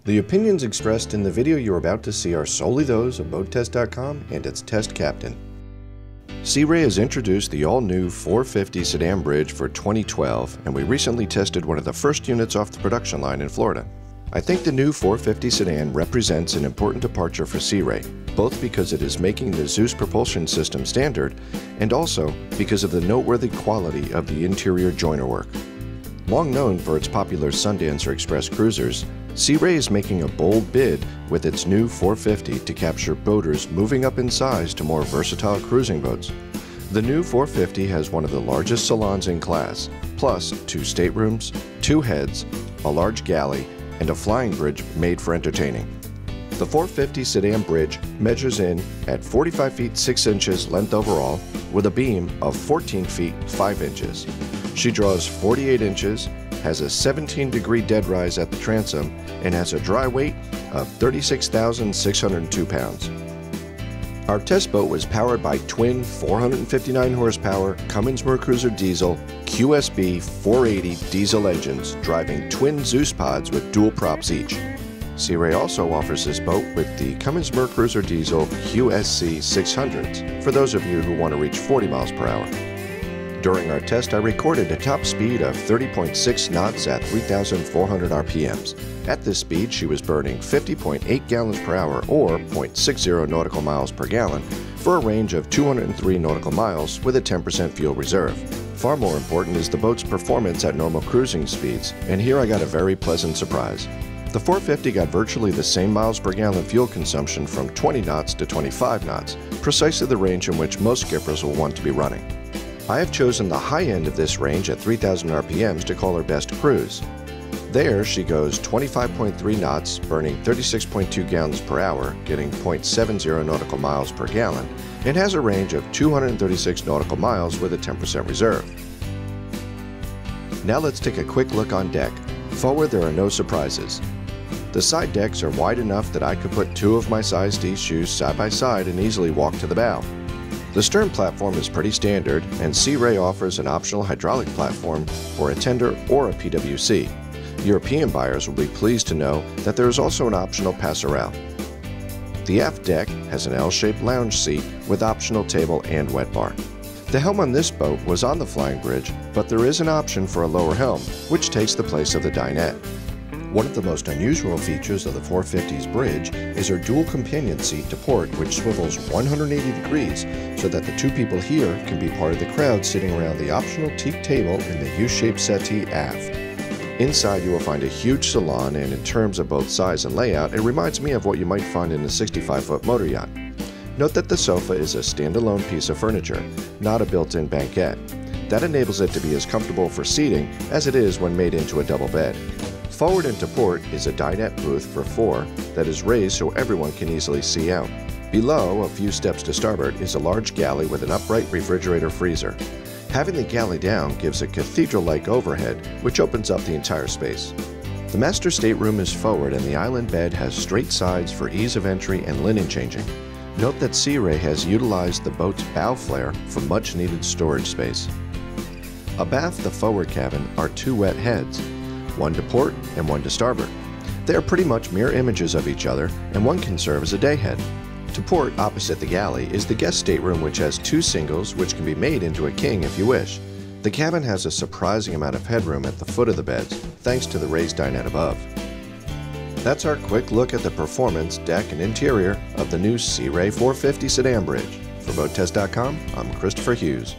The opinions expressed in the video you're about to see are solely those of BoatTest.com and its test captain. Sea Ray has introduced the all-new 450 Sedan Bridge for 2012, and we recently tested one of the first units off the production line in Florida. I think the new 450 Sedan represents an important departure for Sea Ray, both because it is making the Zeus propulsion system standard, and also because of the noteworthy quality of the interior joiner work. Long known for its popular Sundancer Express cruisers, Sea Ray is making a bold bid with its new 450 to capture boaters moving up in size to more versatile cruising boats. The new 450 has one of the largest salons in class, plus 2 staterooms, 2 heads, a large galley, and a flying bridge made for entertaining. The 450 Sedan Bridge measures in at 45 feet 6 inches length overall with a beam of 14 feet 5 inches. She draws 48 inches, has a 17-degree dead rise at the transom, and has a dry weight of 36,602 pounds. Our test boat was powered by twin 459 horsepower Cummins Mercruiser diesel QSB 480 diesel engines driving twin Zeus pods with dual props each. Sea Ray also offers this boat with the Cummins Mercruiser diesel QSC 600s for those of you who want to reach 40 miles per hour. During our test, I recorded a top speed of 30.6 knots at 3,400 RPMs. At this speed, she was burning 50.8 gallons per hour or 0.60 nautical miles per gallon for a range of 203 nautical miles with a 10% fuel reserve. Far more important is the boat's performance at normal cruising speeds, and here I got a very pleasant surprise. The 450 got virtually the same miles per gallon fuel consumption from 20 knots to 25 knots, precisely the range in which most skippers will want to be running. I have chosen the high end of this range at 3,000 RPMs to call her best cruise. There she goes 25.3 knots, burning 36.2 gallons per hour, getting 0.70 nautical miles per gallon, and has a range of 236 nautical miles with a 10% reserve. Now let's take a quick look on deck. Forward there are no surprises. The side decks are wide enough that I could put 2 of my size D shoes side by side and easily walk to the bow. The stern platform is pretty standard, and Sea Ray offers an optional hydraulic platform for a tender or a PWC. European buyers will be pleased to know that there is also an optional passerelle. The aft deck has an L-shaped lounge seat with optional table and wet bar. The helm on this boat was on the flying bridge, but there is an option for a lower helm, which takes the place of the dinette. One of the most unusual features of the 450's bridge is her dual companion seat to port, which swivels 180 degrees so that the 2 people here can be part of the crowd sitting around the optional teak table in the U-shaped settee aft. Inside you will find a huge salon, and in terms of both size and layout, it reminds me of what you might find in a 65-foot motor yacht. Note that the sofa is a standalone piece of furniture, not a built-in banquette. That enables it to be as comfortable for seating as it is when made into a double bed. Forward into port is a dinette booth for 4 that is raised so everyone can easily see out. Below, a few steps to starboard, is a large galley with an upright refrigerator freezer. Having the galley down gives a cathedral-like overhead, which opens up the entire space. The master stateroom is forward, and the island bed has straight sides for ease of entry and linen changing. Note that Sea Ray has utilized the boat's bow flare for much-needed storage space. Abaft the forward cabin are 2 wet heads, one to port and one to starboard. They are pretty much mirror images of each other, and one can serve as a day head. To port, opposite the galley, is the guest stateroom, which has 2 singles which can be made into a king if you wish. The cabin has a surprising amount of headroom at the foot of the beds, thanks to the raised dinette above. That's our quick look at the performance, deck, and interior of the new Sea Ray 450 Sedan Bridge. For BoatTest.com, I'm Christopher Hughes.